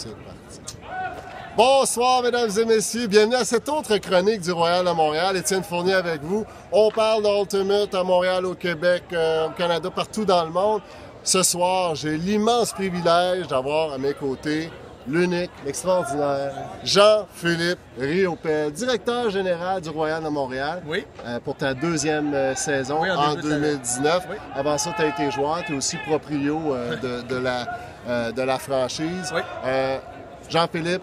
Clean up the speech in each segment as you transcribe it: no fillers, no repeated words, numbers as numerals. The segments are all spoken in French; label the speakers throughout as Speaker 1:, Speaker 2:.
Speaker 1: c'est parti. Bonsoir, mesdames et messieurs. Bienvenue à cette autre chronique du Royal à Montréal. Étienne Fournier avec vous. On parle d'Ultimate à Montréal, au Québec, au Canada, partout dans le monde. Ce soir, j'ai l'immense privilège d'avoir à mes côtés l'unique, l'extraordinaire Jean-Philippe Riopel, directeur général du Royal à Montréal.
Speaker 2: Oui.
Speaker 1: Pour ta deuxième saison en 2019. Oui. Avant ça, tu as été joueur, tu es aussi proprio de la franchise.
Speaker 2: Oui.
Speaker 1: Jean-Philippe,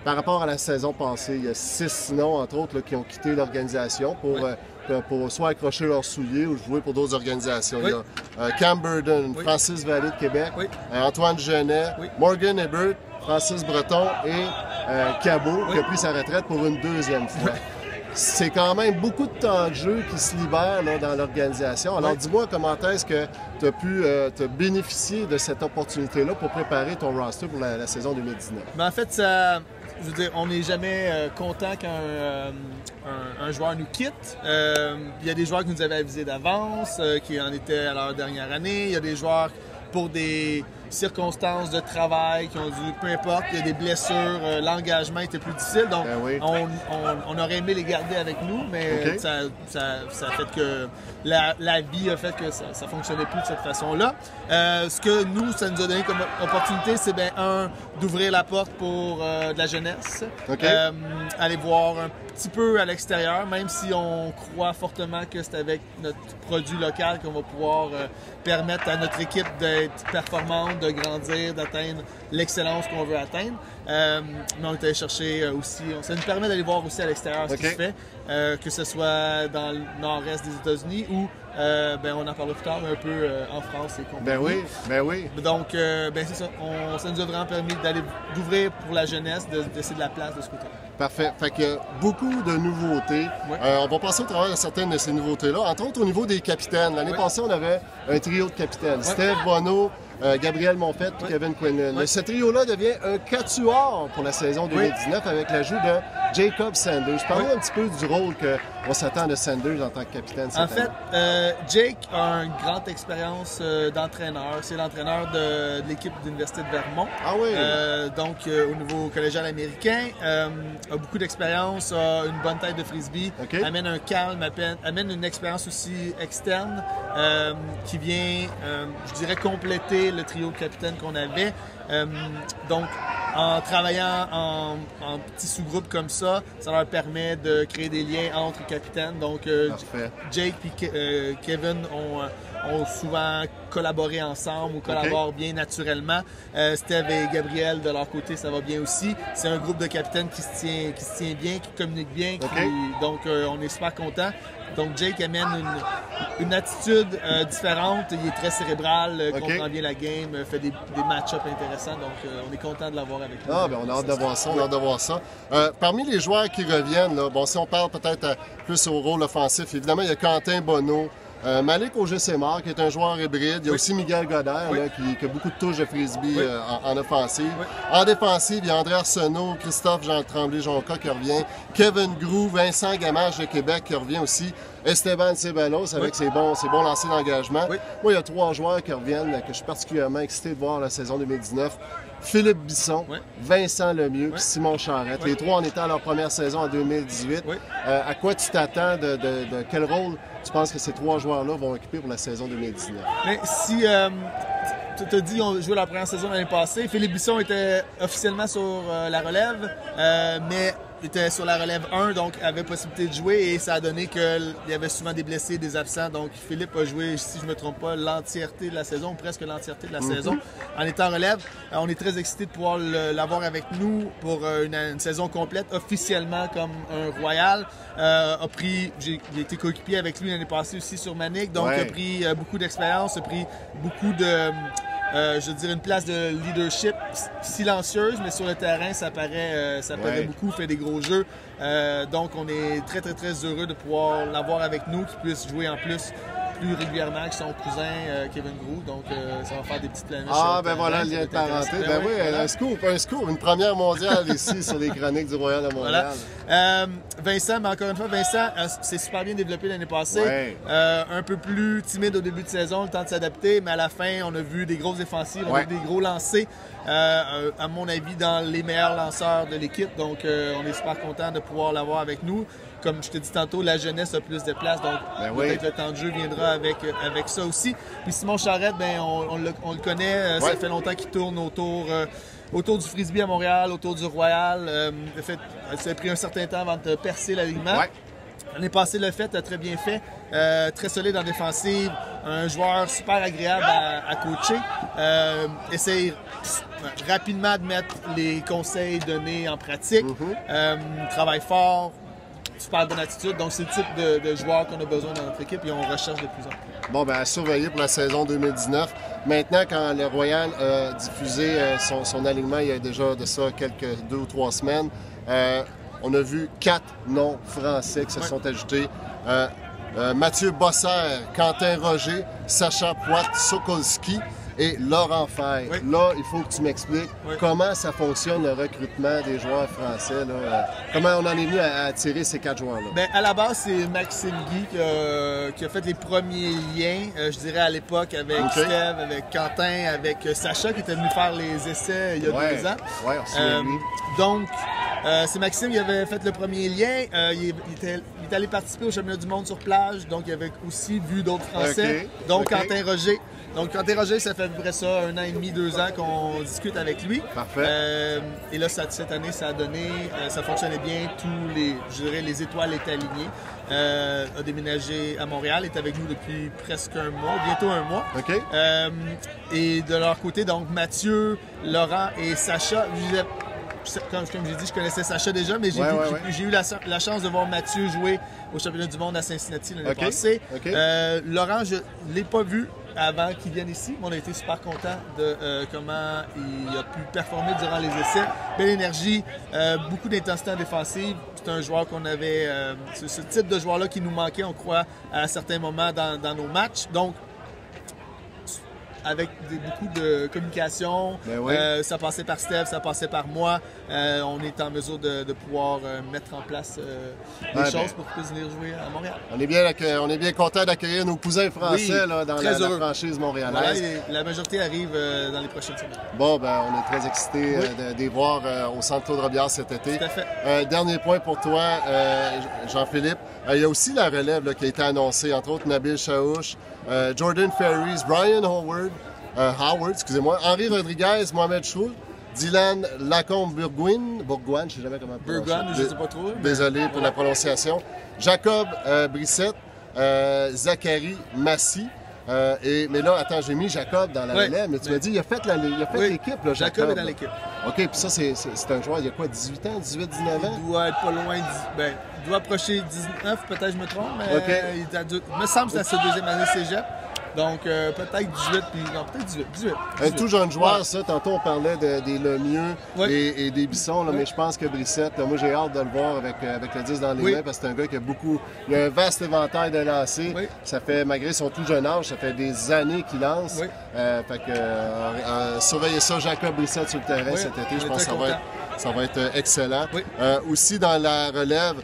Speaker 1: par rapport à la saison passée, il y a 6 noms, entre autres, là, qui ont quitté l'organisation pour soit accrocher leurs souliers ou jouer pour d'autres organisations.
Speaker 2: Oui.
Speaker 1: Il y a Cam Burden, Francis Vallée de Québec, Antoine Genet, Morgan Ebert, Francis Breton et Cabot, qui a pris sa retraite pour une deuxième fois. C'est quand même beaucoup de temps de jeu qui se libère là, dans l'organisation. Alors, dis-moi comment est-ce que tu as pu te bénéficier de cette opportunité-là pour préparer ton roster pour la saison 2019?
Speaker 2: Ben, en fait, ça, je veux dire, on n'est jamais content quand un joueur nous quitte. Il y a des joueurs qui nous avaient avisé d'avance, qui en étaient à leur dernière année. Il y a des joueurs pour des circonstances de travail qui ont dû, peu importe, il y a des blessures, l'engagement était plus difficile, donc on aurait aimé les garder avec nous, mais ça a fait que la vie a fait que ça fonctionnait plus de cette façon-là. Ce que nous, ça nous a donné comme opportunité, c'est bien, d'ouvrir la porte pour de la jeunesse, aller voir un petit peu à l'extérieur, même si on croit fortement que c'est avec notre produit local qu'on va pouvoir permettre à notre équipe d'être performante, de grandir, d'atteindre l'excellence qu'on veut atteindre. Mais on est allé chercher aussi, ça nous permet d'aller voir aussi à l'extérieur ce qui se fait, que ce soit dans le nord-est des États-Unis ou, on en parlera plus tard, mais un peu en France et compagnie.
Speaker 1: Ben oui.
Speaker 2: Donc, c'est ça. Ça nous a vraiment permis d'ouvrir pour la jeunesse, de laisser de la place de ce côté-là.
Speaker 1: Parfait. Fait que beaucoup de nouveautés. On va passer au travers de certaines de ces nouveautés-là. Entre autres, au niveau des capitaines. L'année passée, on avait un trio de capitaines. Steve Bono, Gabriel Monfette et Kevin Quinlan. Ce trio-là devient un quatuor pour la saison 2019 avec l'ajout de Jacob Sanders. Parlons un petit peu du rôle qu'on s'attend de Sanders en tant que capitaine cette année.
Speaker 2: Jake a une grande expérience d'entraîneur. C'est l'entraîneur de l'équipe de l'Université de Vermont.
Speaker 1: Ah oui?
Speaker 2: Donc, au niveau collégial américain, a beaucoup d'expérience, a une bonne tête de frisbee, amène un calme, amène une expérience aussi externe qui vient, je dirais, compléter le trio de capitaine qu'on avait. Donc, en travaillant en petits sous-groupes comme ça, ça leur permet de créer des liens entre capitaines. Donc, Jake et Kevin ont souvent collaboré ensemble ou collaborent bien naturellement. Steve et Gabriel, de leur côté, ça va bien aussi. C'est un groupe de capitaines qui se tient bien, qui communique bien. Donc, on est super contents. Donc, Jake amène une attitude différente. Il est très cérébral, comprend bien la game, fait des match-ups intéressants. Donc, on est content de l'avoir avec nous.
Speaker 1: On a hâte de voir ça. Parmi les joueurs qui reviennent, là, si on parle peut-être plus au rôle offensif, évidemment, il y a Quentin Bonneau. Malik Auger-Sémard, qui est un joueur hybride. Il y a aussi Miguel Godard, là, qui a beaucoup de touches de frisbee en offensive. En défensive, il y a André Arsenault, Christophe Jean Tremblay-Jonca qui revient, Kevin Groux, Vincent Gamache de Québec qui revient aussi, Esteban Ceballos avec ses bons lancers d'engagement. Moi, il y a 3 joueurs qui reviennent que je suis particulièrement excité de voir la saison 2019. Philippe Bisson, Vincent Lemieux et Simon Charette. Les 3 en étant à leur première saison en 2018. À quoi tu t'attends de quel rôle tu penses que ces 3 joueurs-là vont occuper pour la saison 2019?
Speaker 2: Mais si tu as dit qu'ils ont joué leur première saison l'année passée, Philippe Bisson était officiellement sur la relève, mais était sur la relève 1, donc avait possibilité de jouer et ça a donné qu'il y avait souvent des blessés, des absents. Donc Philippe a joué, si je ne me trompe pas, l'entièreté de la saison, presque l'entièreté de la saison, en étant en relève. On est très excités de pouvoir l'avoir avec nous pour une saison complète, officiellement comme un Royal. J'ai été coéquipier avec lui l'année passée aussi sur Manic, donc a pris beaucoup d'expérience, a pris beaucoup de... je veux dire, une place de leadership silencieuse, mais sur le terrain, ça paraît beaucoup, fait des gros jeux. Donc, on est très, très, très heureux de pouvoir l'avoir avec nous, qu'il puisse jouer en plus plus régulièrement que son cousin Kevin Groux. Donc, ça va faire des petites planèches.
Speaker 1: Voilà le lien de parenté. Un scoop, une première mondiale ici sur les chroniques du Royal à Montréal.
Speaker 2: Vincent, mais encore une fois, Vincent s'est super bien développé l'année passée. Un peu plus timide au début de saison, le temps de s'adapter, mais à la fin, on a vu des grosses défensives, on a vu des gros lancers. à mon avis, dans les meilleurs lanceurs de l'équipe. Donc, on est super content de pouvoir l'avoir avec nous. Comme je te dis tantôt, la jeunesse a plus de place, donc peut-être le temps de jeu viendra avec ça aussi. Puis Simon Charette, on le connaît, ça fait longtemps qu'il tourne autour du Frisbee à Montréal, autour du Royal. Ça a pris un certain temps avant de percer l'alignement. L'année passée, le fait a très bien fait, très solide en défensive, un joueur super agréable à coacher. Essaye rapidement de mettre les conseils donnés en pratique, travaille fort, super bonne attitude. Donc, c'est le type de joueur qu'on a besoin dans notre équipe et on recherche de plus en plus.
Speaker 1: Bon, à surveiller pour la saison 2019. Maintenant, quand le Royal a diffusé son alignement il y a déjà de ça quelques 2 ou 3 semaines, on a vu 4 noms français qui se sont ajoutés. Mathieu Bossert, Quentin Roger, Sacha Poit-Sokolski et Laurent Faye. Là, il faut que tu m'expliques comment ça fonctionne le recrutement des joueurs français. Là. Comment on en est venu à attirer ces 4 joueurs-là?
Speaker 2: À la base, c'est Maxime Guy qui a fait les premiers liens, je dirais à l'époque, avec Steve, avec Quentin, avec Sacha qui était venu faire les essais il y a 2 ans. Donc, c'est Maxime qui avait fait le premier lien. Il est allé participer au championnat du monde sur plage, donc il avait aussi vu d'autres Français, donc Quentin Roger. Donc, Quentin Roger, ça fait à peu près ça, 1 an et demi, 2 ans qu'on discute avec lui.
Speaker 1: Parfait.
Speaker 2: Et là, cette année, ça a donné, ça fonctionnait bien. Les étoiles étaient alignées. A déménagé à Montréal, est avec nous depuis presque 1 mois, bientôt 1 mois. Et de leur côté, donc Mathieu, Laurent et Sacha, comme j'ai dit, je connaissais Sacha déjà, mais j'ai eu la chance de voir Mathieu jouer au championnat du monde à Cincinnati l'année passée. Laurent, je ne l'ai pas vu avant qu'il vienne ici, mais on a été super contents de comment il a pu performer durant les essais. Belle énergie, beaucoup d'intensité en défensive. C'est un joueur qu'on avait, c'est ce type de joueur-là qui nous manquait, on croit, à certains moments dans nos matchs. Donc, avec beaucoup de communication. Ça passait par Steph, ça passait par moi. On est en mesure de pouvoir mettre en place des choses pour qu'ils puissent venir jouer à Montréal.
Speaker 1: On est bien content d'accueillir nos cousins français là, dans la franchise montréalaise.
Speaker 2: La majorité arrive dans les prochaines semaines.
Speaker 1: Bon, on est très excités de les voir au Centre Claude Robillard cet été.
Speaker 2: Tout à fait.
Speaker 1: Dernier point pour toi, Jean-Philippe. Il y a aussi la relève là, qui a été annoncée, entre autres Nabil Chaouch, Jordan Ferries, Brian Howard, Henri Rodriguez, Mohamed Choul, Dylan Lacombe-Bourgoin, je ne sais jamais comment prononcer.
Speaker 2: Bourgoin, je ne sais pas trop.
Speaker 1: Désolé pour la prononciation. Jacob Brissette, Zachary Massy. Mais là, attends, j'ai mis Jacob dans la relève, mais tu m'as dit, il a fait l'équipe, là, Jacob.
Speaker 2: Est dans l'équipe.
Speaker 1: OK, puis ça, c'est un joueur, il y a quoi, 18 ans, 18, 19 ans?
Speaker 2: Il doit être pas loin, il doit approcher 19, peut-être je me trompe, mais il me semble que c'est sa 2e année cégep. Donc, peut-être 18, puis non, peut-être 18.
Speaker 1: Un tout jeune joueur, ça. Tantôt, on parlait des Lemieux et des Bissons, là, mais je pense que Brissette, moi, j'ai hâte de le voir avec le 10 dans les mains, parce que c'est un gars qui a un vaste éventail de lancers. Ça fait, malgré son tout jeune âge, ça fait des années qu'il lance. Fait que, surveillez ça, Jacob Brissette sur le terrain cet été. Je pense que ça va être excellent. Aussi, dans la relève,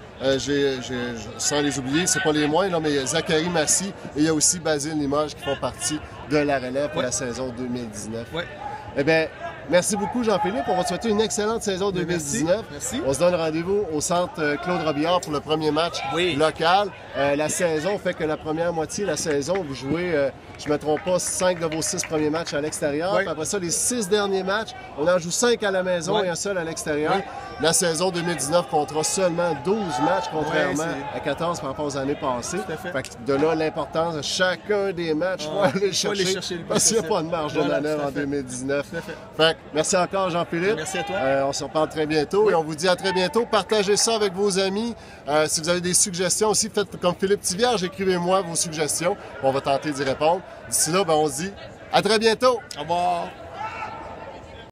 Speaker 1: sans les oublier, c'est pas les moindres, mais il y a Zachary Massy et il y a aussi Basile Limoges qui font partie de la relève pour la saison 2019. Eh bien, merci beaucoup, Jean-Philippe. On va te souhaiter une excellente saison 2019.
Speaker 2: Merci.
Speaker 1: On se donne rendez-vous au Centre Claude Robillard pour le premier match local. La saison fait que la première moitié de la saison, vous jouez, je ne me trompe pas, 5 de vos 6 premiers matchs à l'extérieur. Après ça, les 6 derniers matchs, on en joue 5 à la maison et un seul à l'extérieur. La saison 2019 comptera seulement 12 matchs, contrairement à 14 par rapport aux années passées. Fait que de là, l'importance de chacun des matchs, faut aller chercher parce qu'il n'y a pas de marge de manœuvre en 2019. Fait que, merci encore, Jean-Philippe.
Speaker 2: Merci à toi.
Speaker 1: On se reparle très bientôt et on vous dit à très bientôt. Partagez ça avec vos amis. Si vous avez des suggestions aussi, faites comme Philippe Tivierge, écrivez-moi vos suggestions. On va tenter d'y répondre. D'ici là, on se dit à très bientôt.
Speaker 2: Au revoir.